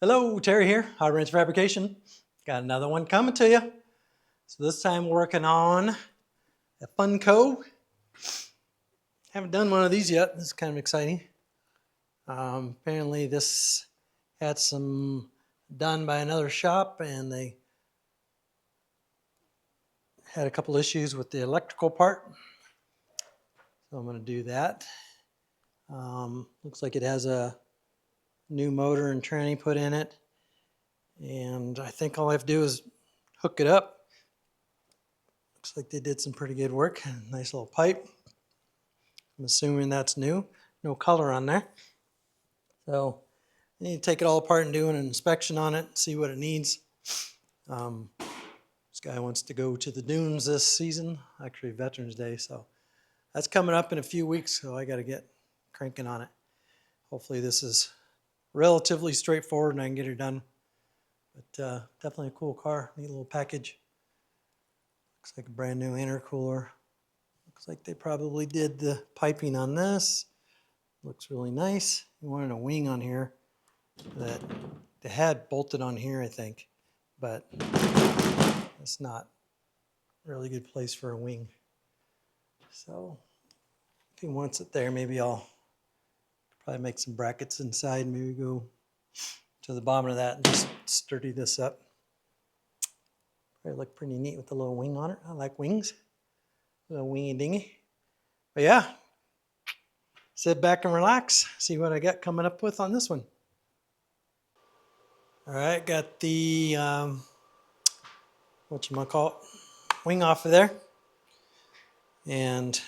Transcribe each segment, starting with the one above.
Hello, Terry here, Hot Ranch Fabrication. Got another one coming to you. So this time working on a Funco. Haven't done one of these yet. This is kind of exciting. Apparently this had some done by another shop and they had a couple issues with the electrical part. So I'm going to do that. Looks like it has a new motor and tranny put in it. And I think all I have to do is hook it up. Looks like they did some pretty good work. Nice little pipe. I'm assuming that's new. No color on there. So I need to take it all apart and do an inspection on it, see what it needs. This guy wants to go to the dunes this season, actually Veterans Day, so that's coming up in a few weeks, so I got to get cranking on it. Hopefully this is relatively straightforward and I can get it done. But definitely a cool car, neat little package. Looks like a brand new intercooler. Looks like they probably did the piping on this. Looks really nice. You wanted a wing on here that they had bolted on here, I think, but it's not a really good place for a wing. So if he wants it there, maybe I'll probably make some brackets inside, maybe go to the bottom of that and just sturdy this up. Probably look pretty neat with the little wing on it. I like wings. A little wingy dingy. But yeah, sit back and relax, see what I got coming up with on this one. All right, got the, wing off of there. And you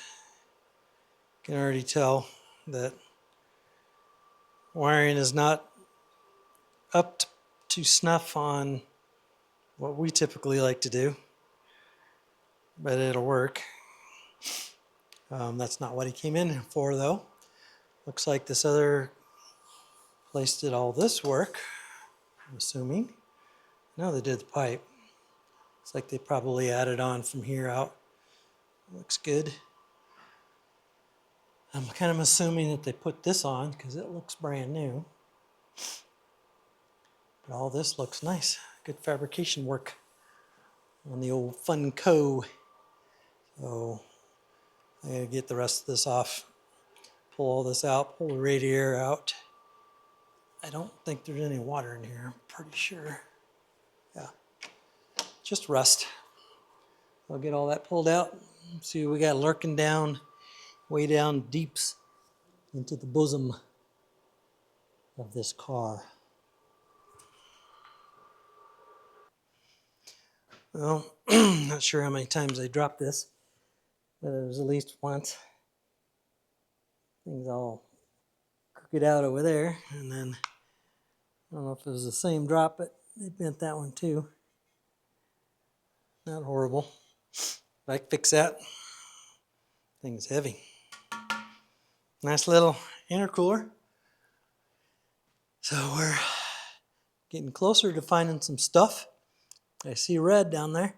can already tell that wiring is not up to snuff on what we typically like to do, but it'll work. That's not what he came in for though. Looks like this other place did all this work, I'm assuming. No, they did the pipe. Looks like they probably added on from here out. Looks good. I'm kind of assuming that they put this on because it looks brand new. But all this looks nice. Good fabrication work on the old Funco. So I gotta get the rest of this off. Pull all this out, pull the radiator out. I don't think there's any water in here, I'm pretty sure. Yeah, just rust. I'll get all that pulled out. See what we got lurking down, way down deeps into the bosom of this car. Well, not sure how many times I dropped this, but it was at least once. Things all crooked out over there, and then I don't know if it was the same drop, but they bent that one too. Not horrible. But I can fix that. Thing's heavy. Nice little intercooler. So we're getting closer to finding some stuff. I see red down there.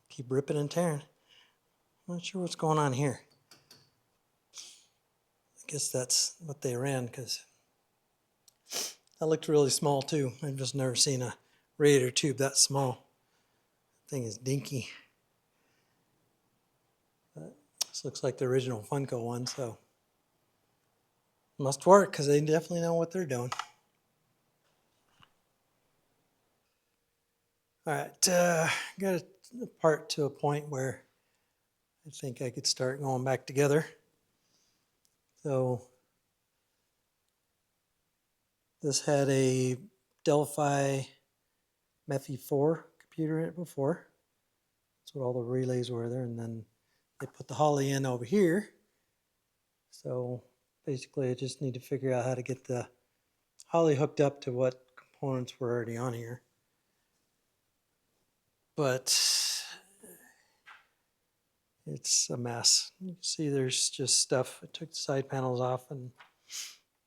Keep ripping and tearing. Not sure what's going on here. I guess that's what they ran because that looked really small too. I've just never seen a radiator tube that small. Thing is dinky. But this looks like the original Funco one, so must work because they definitely know what they're doing. All right, got a part to a point where I think I could start going back together. So this had a Delphi MEFI 4 computer in it before. That's what all the relays were there, and then they put the Holly in over here. So basically I just need to figure out how to get the Holly hooked up to what components were already on here. But it's a mess. You can see there's just stuff. I took the side panels off and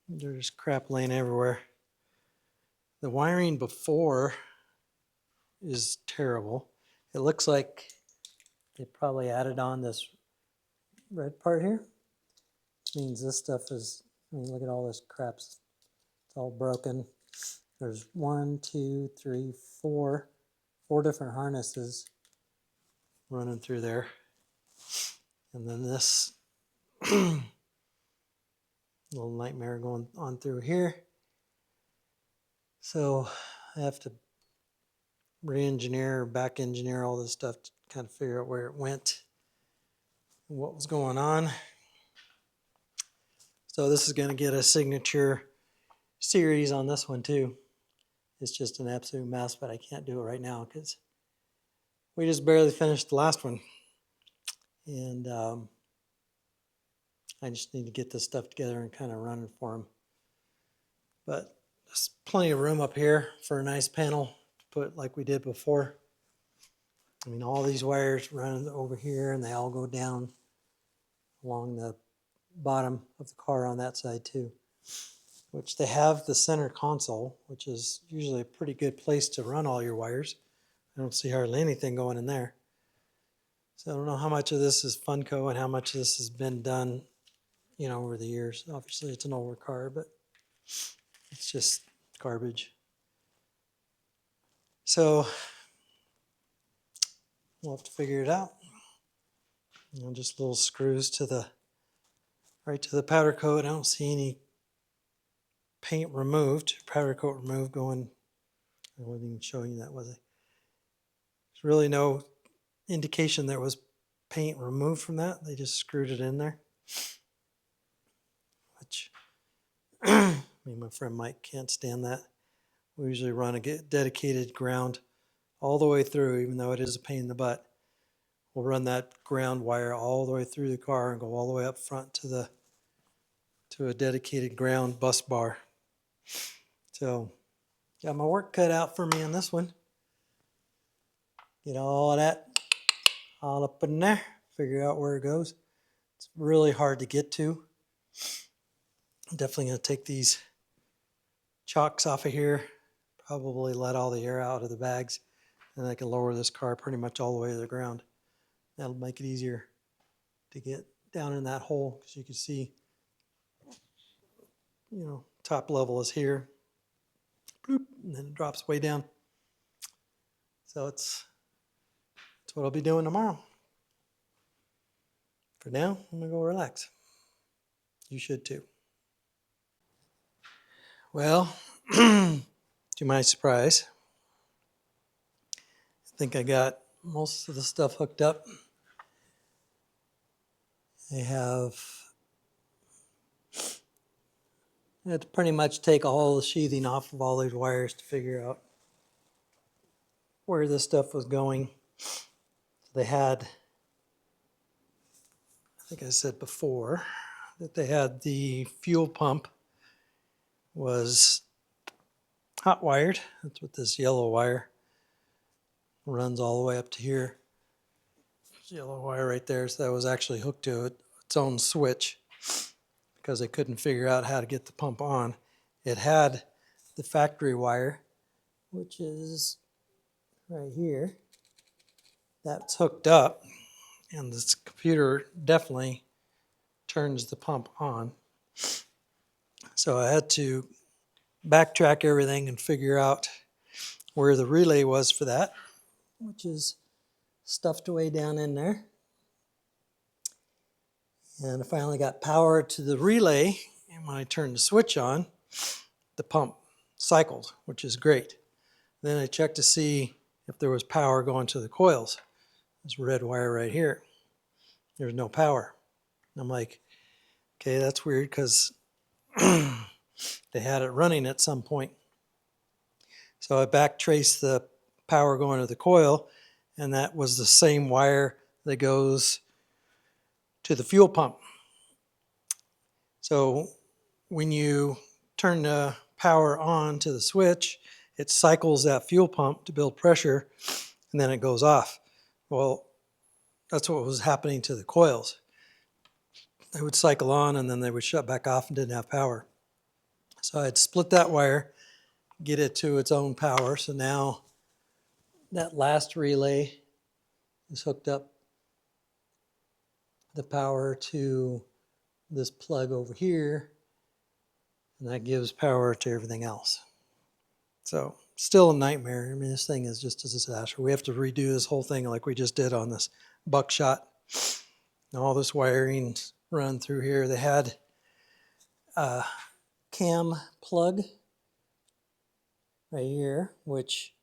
there's crap laying everywhere. The wiring before is terrible. It looks like they probably added on this red part here. Which means this stuff is, I mean, look at all this crap. It's It's all broken. There's 1, 2, 3, 4 different harnesses running through there. And then this little nightmare going on through here. So I have to re-engineer or back engineer all this stuff to kind of figure out where it went and what was going on. So this is going to get a signature series on this one too. It's just an absolute mess, but I can't do it right now because we just barely finished the last one. And I just need to get this stuff together and kind of run it for them. But there's plenty of room up here for a nice panel to put like we did before. I mean, all these wires run over here and they all go down along the bottom of the car on that side too, which they have the center console, which is usually a pretty good place to run all your wires. I don't see hardly anything going in there. So I don't know how much of this is Funco and how much of this has been done, you know, over the years. Obviously it's an older car, but it's just garbage. So we'll have to figure it out. You know, just little screws to the right to the powder coat. I don't see any paint removed, powder coat removed going. I wasn't even showing you that, was I? There's really no indication there was paint removed from that. They just screwed it in there. Which, I mean, my friend Mike can't stand that. We usually run a dedicated ground all the way through, even though it is a pain in the butt. We'll run that ground wire all the way through the car and go all the way up front to a dedicated ground bus bar. So, got my work cut out for me on this one. Get all of that all up in there, figure out where it goes. It's really hard to get to. I'm definitely going to take these chocks off of here, probably let all the air out of the bags, and I can lower this car pretty much all the way to the ground. That'll make it easier to get down in that hole, because you can see, you know, top level is here, bloop, and then it drops way down. So that's what I'll be doing tomorrow. For now, I'm gonna go relax. You should too. Well, to my surprise, I think I got most of the stuff hooked up. I had to pretty much take all the sheathing off of all these wires to figure out where this stuff was going. They had, I think I said before, that they had the fuel pump was hot wired. That's what this yellow wire runs all the way up to here. There's a yellow wire right there, so that was actually hooked to its own switch because they couldn't figure out how to get the pump on. It had the factory wire, which is right here. That's hooked up, and this computer definitely turns the pump on. So I had to backtrack everything and figure out where the relay was for that, which is stuffed away down in there. And I finally got power to the relay, and when I turned the switch on, the pump cycled, which is great. Then I checked to see if there was power going to the coils. This red wire right here, there's no power. And I'm like, okay, that's weird, because they had it running at some point. So I backtraced the power going to the coil, and that was the same wire that goes to the fuel pump. So when you turn the power on to the switch, it cycles that fuel pump to build pressure, and then it goes off. Well, that's what was happening to the coils. They would cycle on, and then they would shut back off and didn't have power. So I had split that wire, get it to its own power. So now that last relay is hooked up the power to this plug over here, and that gives power to everything else. So still a nightmare. I mean, this thing is just a disaster. We have to redo this whole thing like we just did on this buckshot. And all this wiring run through here. They had a cam plug right here, which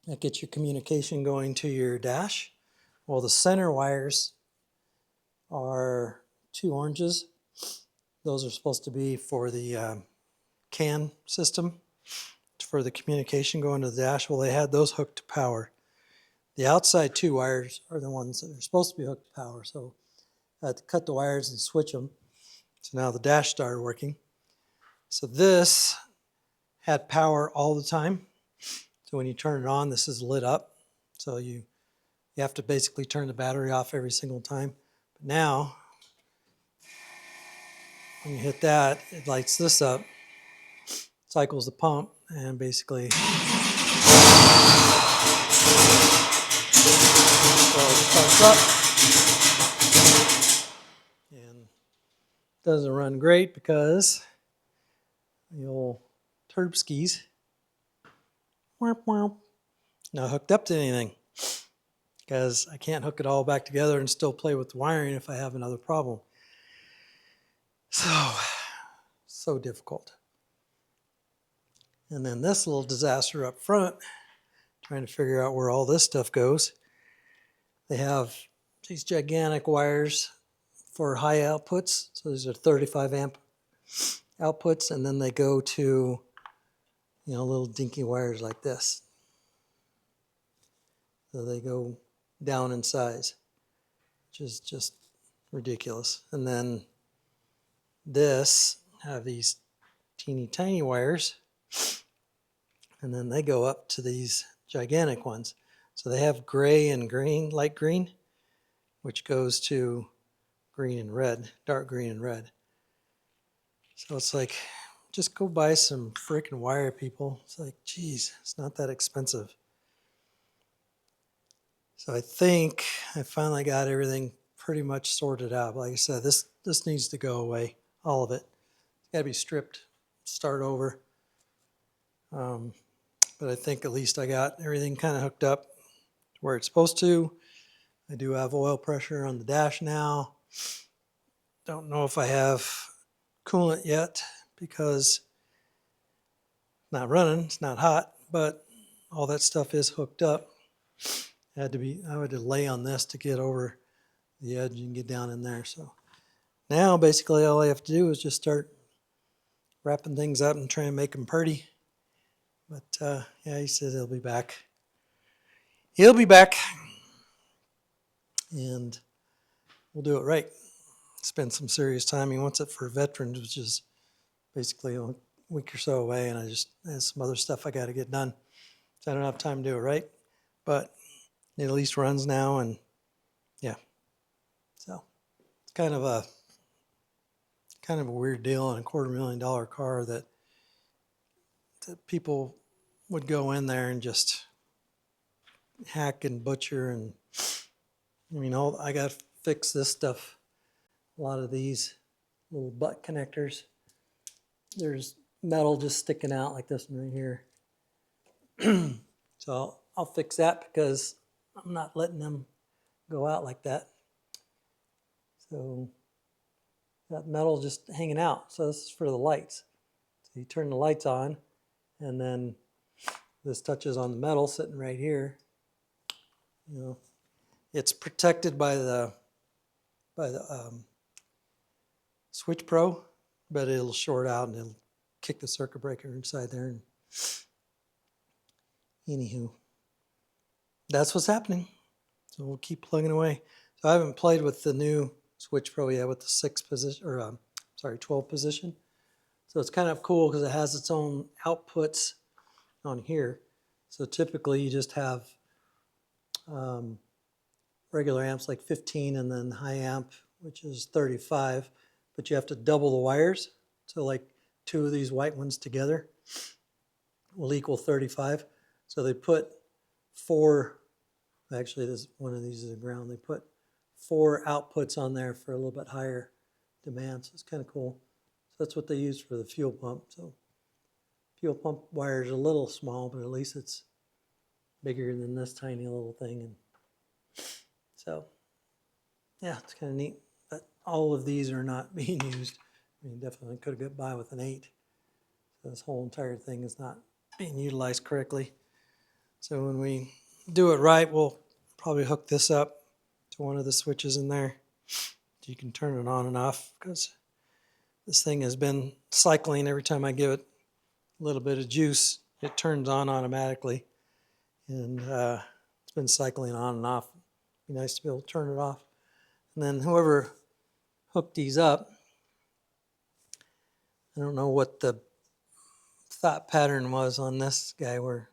that gets your communication going to your dash. Well, the center wires are 2 oranges. Those are supposed to be for the CAN system, for the communication going to the dash. Well, they had those hooked to power. The outside 2 wires are the ones that are supposed to be hooked to power. So I had to cut the wires and switch them. So now the dash started working. So this had power all the time. So when you turn it on, this is lit up. So you have to basically turn the battery off every single time. But now, when you hit that, it lights this up, cycles the pump, and basically starts up. And doesn't run great because the old Turbskis not hooked up to anything, because I can't hook it all back together and still play with the wiring if I have another problem. So difficult. And then this little disaster up front, trying to figure out where all this stuff goes. They have these gigantic wires for high outputs. So these are 35 amp outputs, and then they go to, little dinky wires like this. So they go down in size, which is just ridiculous. And then this have these teeny tiny wires, and then they go up to these gigantic ones. So they have gray and green, light green, which goes to green and red, dark green and red. So it's like, just go buy some freaking wire, people. It's like, geez, it's not that expensive. So I think I finally got everything pretty much sorted out. Like I said, this needs to go away, all of it. It's got to be stripped, start over. But I think at least I got everything kind of hooked up where it's supposed to. I do have oil pressure on the dash now. Don't know if I have coolant yet because it's not running, it's not hot, but all that stuff is hooked up. I had to lay on this to get over the edge and get down in there. So now basically all I have to do is just start wrapping things up and trying to make them pretty. But yeah, he said he'll be back. He'll be back, and we'll do it right. Spend some serious time. He wants it for veterans, which is basically a week or so away, and I just have some other stuff I got to get done. So I don't have time to do it right, but it at least runs now, and yeah. So it's kind of a weird deal on a $250,000 car that people would go in there and just hack and butcher. And I mean, I got to fix this stuff. A lot of these little butt connectors, there's metal just sticking out like this one right here. So I'll fix that because I'm not letting them go out like that. So that metal just hanging out. So this is for the lights. So you turn the lights on, and then this touches on the metal sitting right here. It's protected by the Switch Pro, but it'll short out and it'll kick the circuit breaker inside there. And anywho, that's what's happening. So we'll keep plugging away. So I haven't played with the new Switch Pro yet with the 12 position. So it's kind of cool because it has its own outputs on here. So typically you just have regular amps like 15 and then high amp, which is 35, but you have to double the wires. So like 2 of these white ones together will equal 35. So they put 4, actually this one of these is a ground, they put 4 outputs on there for a little bit higher demand. So it's kind of cool. So that's what they use for the fuel pump. So fuel pump wire is a little small, but at least it's bigger than this tiny little thing. And so, yeah, it's kind of neat. But all of these are not being used. I mean, definitely could have got by with an 8. So this whole entire thing is not being utilized correctly. So when we do it right, we'll probably hook this up to one of the switches in there. So you can turn it on and off, because this thing has been cycling. Every time I give it a little bit of juice, it turns on automatically. And it's been cycling on and off. It'd be nice to be able to turn it off. And then whoever hooked these up, I don't know what the thought pattern was on this guy, where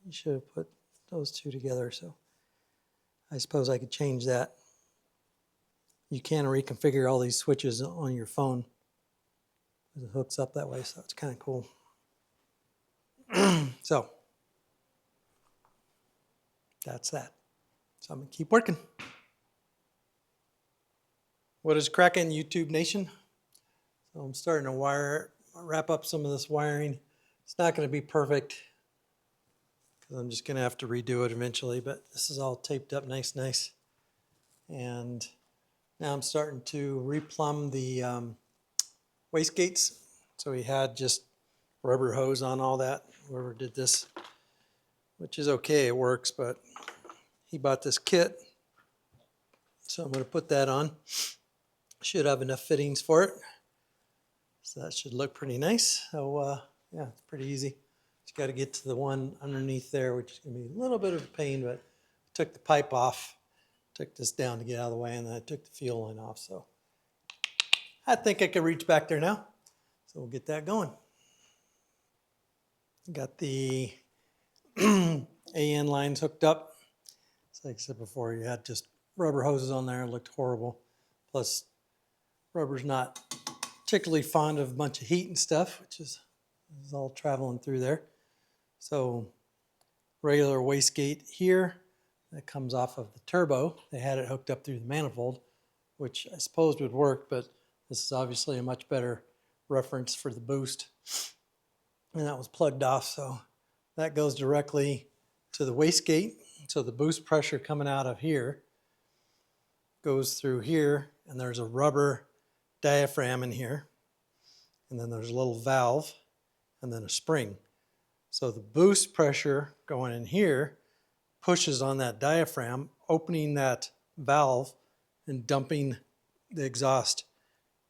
you should have put those two together. So I suppose I could change that. You can reconfigure all these switches on your phone. It hooks up that way, so it's kind of cool. So that's that. So I'm going to keep working. What is cracking, YouTube Nation? So I'm starting to wrap up some of this wiring. It's not going to be perfect, because I'm just going to have to redo it eventually, but this is all taped up nice. And now I'm starting to replumb the wastegates. So we had just rubber hose on all that. Whoever did this, which is okay, it works, but he bought this kit. So I'm going to put that on. Should have enough fittings for it. So that should look pretty nice. So yeah, it's pretty easy. Just got to get to the one underneath there, which is going to be a little bit of a pain, but I took the pipe off, took this down to get out of the way, and then I took the fuel line off. So I think I could reach back there now. So we'll get that going. Got the AN lines hooked up. So like I said before, you had just rubber hoses on there. It looked horrible. Plus, rubber's not particularly fond of a bunch of heat and stuff, which is all traveling through there. So regular wastegate here, that comes off of the turbo. They had it hooked up through the manifold, which I suppose would work, but this is obviously a much better reference for the boost. And that was plugged off, so that goes directly to the wastegate. So the boost pressure coming out of here goes through here, and there's a rubber diaphragm in here, and then there's a little valve, and then a spring. So the boost pressure going in here pushes on that diaphragm, opening that valve and dumping the exhaust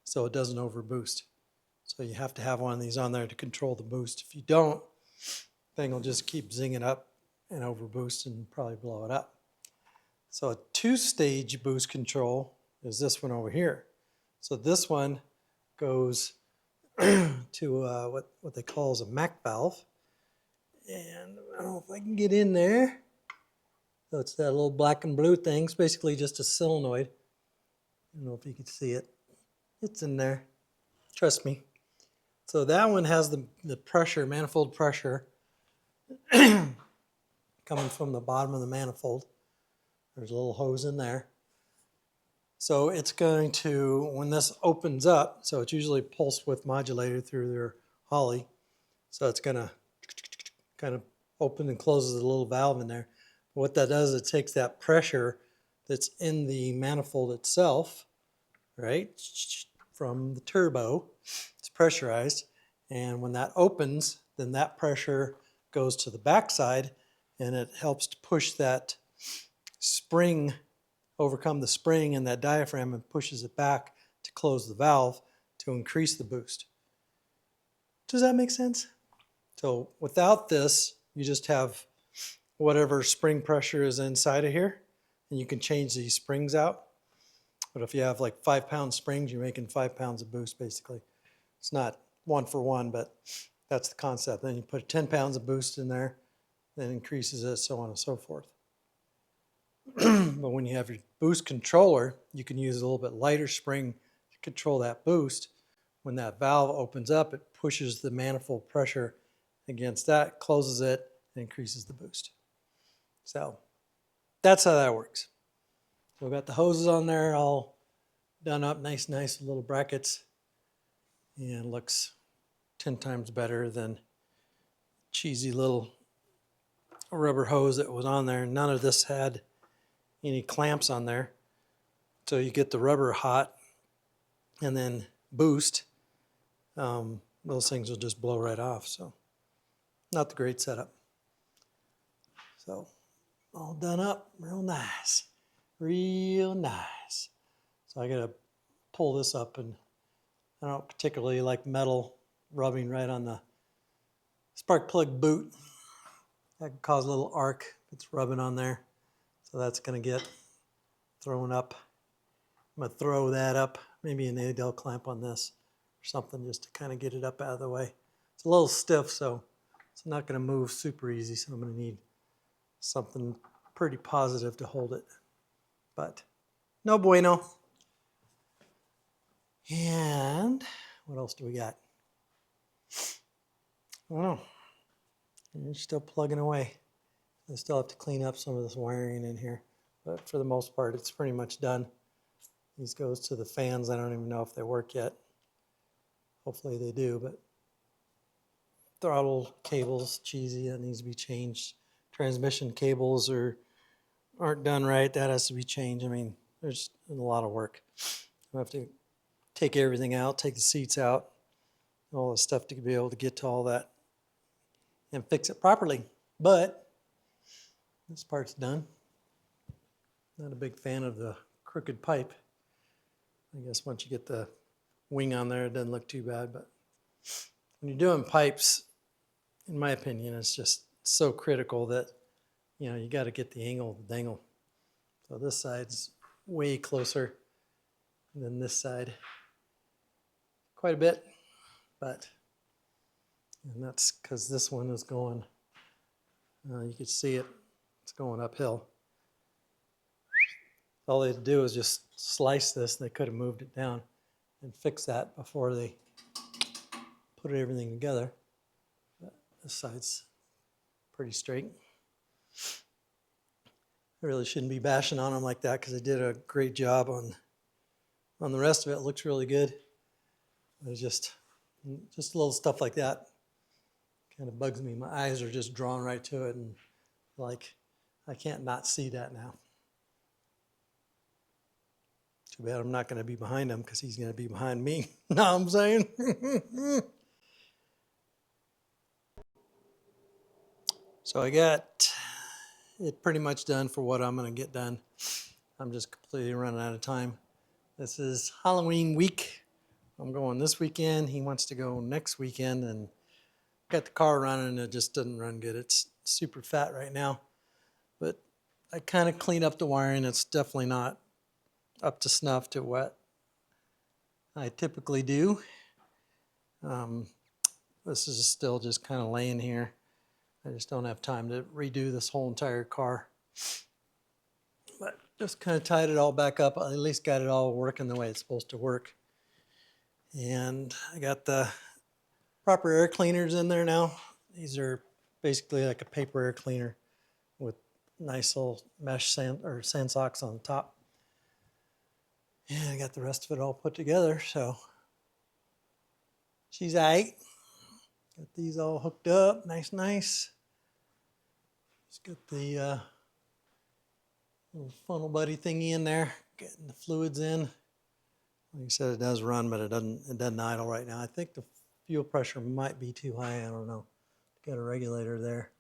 so it doesn't overboost. So you have to have one of these on there to control the boost. If you don't, the thing will just keep zinging up and overboost and probably blow it up. So a 2-stage boost control is this one over here. So this one goes to what they call as a MAC valve. And I don't know if I can get in there. So it's that little black and blue thing. It's basically just a solenoid. I don't know if you can see it. It's in there. Trust me. So that one has the pressure, manifold pressure, coming from the bottom of the manifold. There's a little hose in there. So it's going to, when this opens up, so it's usually pulse width modulated through their Holly. So it's going to kind of open and closes a little valve in there. What that does, it takes that pressure that's in the manifold itself, right, from the turbo. It's pressurized, and when that opens, then that pressure goes to the backside, and it helps to push that spring, overcome the spring in that diaphragm, and pushes it back to close the valve to increase the boost. Does that make sense? So without this, you just have whatever spring pressure is inside of here, and you can change these springs out. But if you have like 5-pound springs, you're making 5 pounds of boost basically. It's not 1 for 1, but that's the concept. Then you put 10 pounds of boost in there, then increases it, so on and so forth. But when you have your boost controller, you can use a little bit lighter spring to control that boost. When that valve opens up, it pushes the manifold pressure against that, closes it, and increases the boost. So that's how that works. So we've got the hoses on there all done up nice little brackets. and looks 10 times better than cheesy little rubber hose that was on there. None of this had any clamps on there. So you get the rubber hot and then boost, those things will just blow right off. So not the great setup. So all done up, real nice, real nice. So I gotta pull this up, and I don't particularly like metal rubbing right on the spark plug boot. That can cause a little arc if it's rubbing on there. So that's gonna get thrown up. I'm gonna throw that up, maybe an Adel clamp on this or something, just to kind of get it up out of the way. It's a little stiff, so it's not gonna move super easy, so I'm gonna need something pretty positive to hold it. But no bueno. And what else do we got? I don't know. You're still plugging away. I still have to clean up some of this wiring in here, but for the most part, it's pretty much done. These goes to the fans. I don't even know if they work yet. Hopefully they do, but throttle cables, cheesy, that needs to be changed. Transmission cables aren't done right. That has to be changed. I mean, there's a lot of work. I have to take everything out, take the seats out, all the stuff to be able to get to all that and fix it properly. But this part's done. Not a big fan of the crooked pipe. I guess once you get the wing on there, it doesn't look too bad. But when you're doing pipes, in my opinion, it's just so critical that, you know, you got to get the angle of the dangle. So this side's way closer than this side. Quite a bit, but, and that's because this one is going, you can see it, it's going uphill. All they had to do was just slice this. They could have moved it down and fixed that before they put everything together. But this side's pretty straight. I really shouldn't be bashing on them like that because they did a great job on the rest of it. It looks really good. It's just little stuff like that kind of bugs me. My eyes are just drawn right to it, and like I can't not see that now. Too bad I'm not going to be behind him because he's going to be behind me. Know what I'm saying? So I got it pretty much done for what I'm going to get done. I'm just completely running out of time. This is Halloween week. I'm going this weekend. He wants to go next weekend, and got the car running, and it just doesn't run good. It's super fat right now, but I kind of cleaned up the wiring. It's definitely not up to snuff to what I typically do. This is still just kind of laying here. I just don't have time to redo this whole entire car. But just kind of tied it all back up. I at least got it all working the way it's supposed to work. And I got the proper air cleaners in there now. These are basically like a paper air cleaner with nice little mesh sand socks on the top. And I got the rest of it all put together, so she's aight. Got these all hooked up, nice. Just got the little funnel buddy thingy in there, getting the fluids in. Like I said, it does run, but it doesn't idle right now. I think the fuel pressure might be too high. I don't know. Got a regulator there.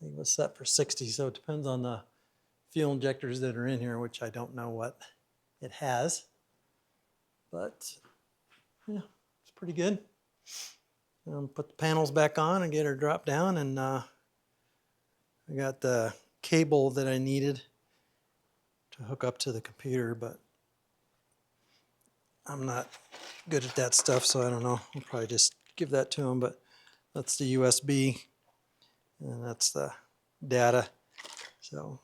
I think it was set for 60, so it depends on the fuel injectors that are in here, which I don't know what it has. But yeah, it's pretty good. Put the panels back on and get her dropped down, and I got the cable that I needed to hook up to the computer, but I'm not good at that stuff, so I don't know. I'll probably just give that to him, but that's the USB, and that's the data. So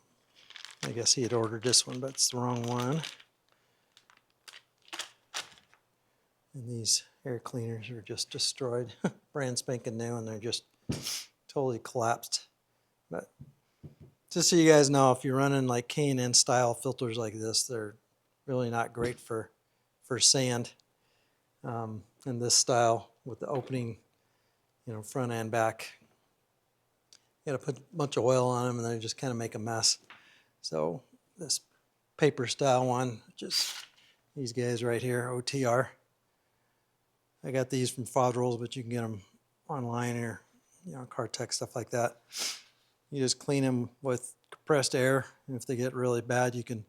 I guess he had ordered this one, but it's the wrong one. And these air cleaners are just destroyed, brand spanking new, and they're just totally collapsed. But just so you guys know, if you're running like K&N style filters like this, they're really not great for sand. in this style with the opening, front and back. You got to put a bunch of oil on them and they just kind of make a mess. So this paper style one, just these guys right here, OTR. I got these from Fodrolls, but you can get them online or, Cartech, stuff like that. You just clean them with compressed air, and if they get really bad, you can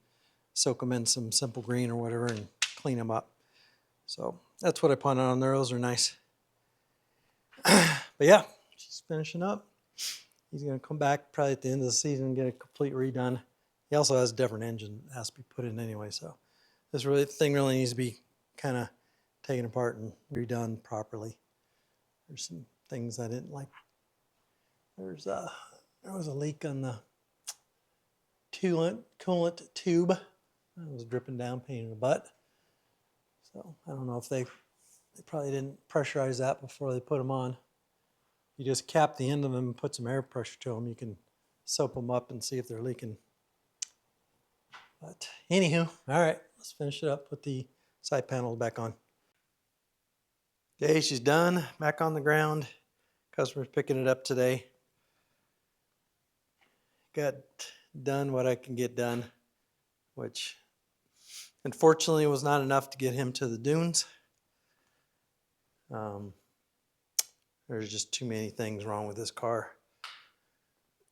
soak them in some Simple Green or whatever and clean them up. So that's what I put on there. Those are nice. But yeah, she's finishing up. He's going to come back probably at the end of the season and get a complete redone. He also has a different engine that has to be put in anyway, so this thing really needs to be kind of taken apart and redone properly. There's some things I didn't like. There was a leak on the coolant tube. It was dripping down, pain in the butt. So I don't know if they probably didn't pressurize that before they put them on. You just cap the end of them and put some air pressure to them. You can soap them up and see if they're leaking. But anywho, all right, let's finish it up, put the side panel back on. Okay, she's done, back on the ground. Customer's picking it up today. Got done what I can get done, which unfortunately was not enough to get him to the dunes. There's just too many things wrong with this car.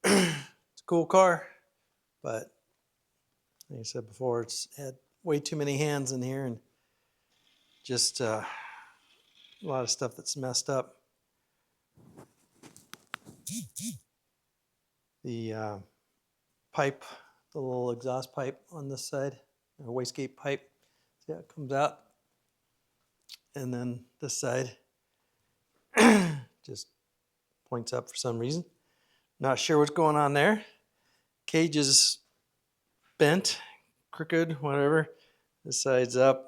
It's a cool car, but like I said before, it's had way too many hands in here and just a lot of stuff that's messed up. The pipe, the little exhaust pipe on this side, a wastegate pipe, see how it comes out. And then this side just points up for some reason. Not sure what's going on there. Cage is bent, crooked, whatever. This side's up.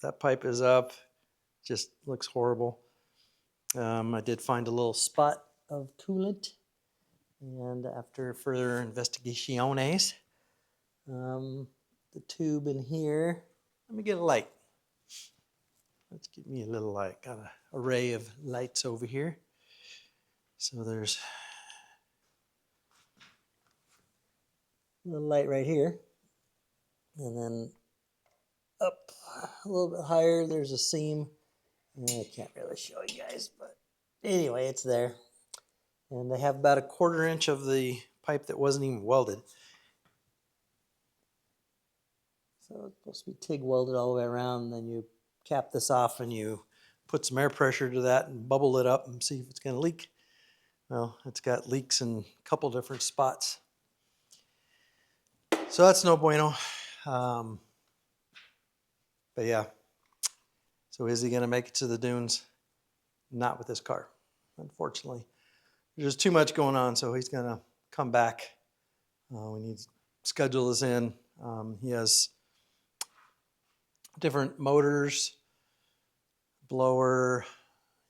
That pipe is up. Just looks horrible. I did find a little spot of coolant. And after further investigaciones, the tube in here, let me get a light. Let's get me a little light. Got an array of lights over here. So there's a little light right here. And then up a little bit higher, there's a seam. I can't really show you guys, but anyway, it's there. And they have about a 1/4 inch of the pipe that wasn't even welded. So it's supposed to be TIG welded all the way around. And then you cap this off and you put some air pressure to that and bubble it up and see if it's going to leak. Well, it's got leaks in a couple different spots. So that's no bueno. But yeah. So is he going to make it to the dunes? Not with this car, unfortunately. There's too much going on, so he's going to come back. We need to schedule this in. He has different motors, blower.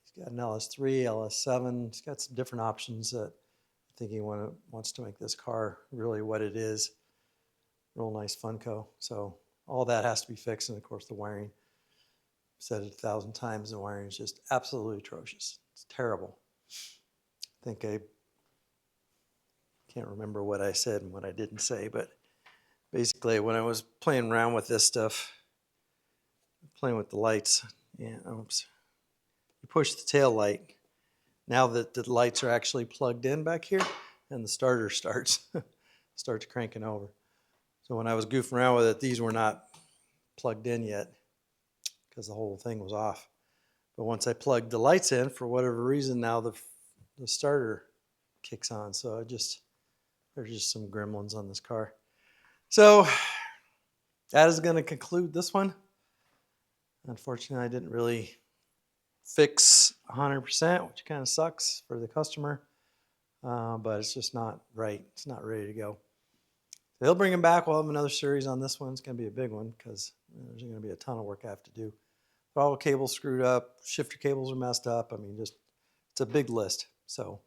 He's got an LS3, LS7. He's got some different options that I think he wants to make this car really what it is. Real nice Funco. So all that has to be fixed, and of course the wiring. I've said it 1,000 times, the wiring is just absolutely atrocious. It's terrible. I think I can't remember what I said and what I didn't say, but basically when I was playing around with this stuff, playing with the lights, you push the tail light. Now that the lights are actually plugged in back here, and the starter starts cranking over. So when I was goofing around with it, these were not plugged in yet because the whole thing was off. But once I plugged the lights in, for whatever reason, now the starter kicks on. So there's just some gremlins on this car. So that is going to conclude this one. Unfortunately, I didn't really fix 100%, which kind of sucks for the customer. But it's just not right. It's not ready to go. So they'll bring him back. We'll have another series on this one. It's going to be a big one because there's going to be a ton of work I have to do. Throttle cable's screwed up. Shifter cables are messed up. I mean, it's a big list. So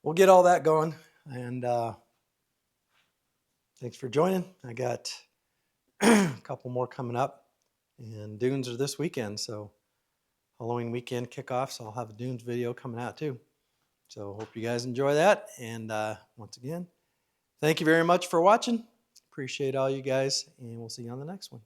we'll get all that going. And thanks for joining. I got a couple more coming up. And dunes are this weekend. So Halloween weekend kickoff, so I'll have a dunes video coming out too. So hope you guys enjoy that. And once again, thank you very much for watching. Appreciate all you guys, and we'll see you on the next one.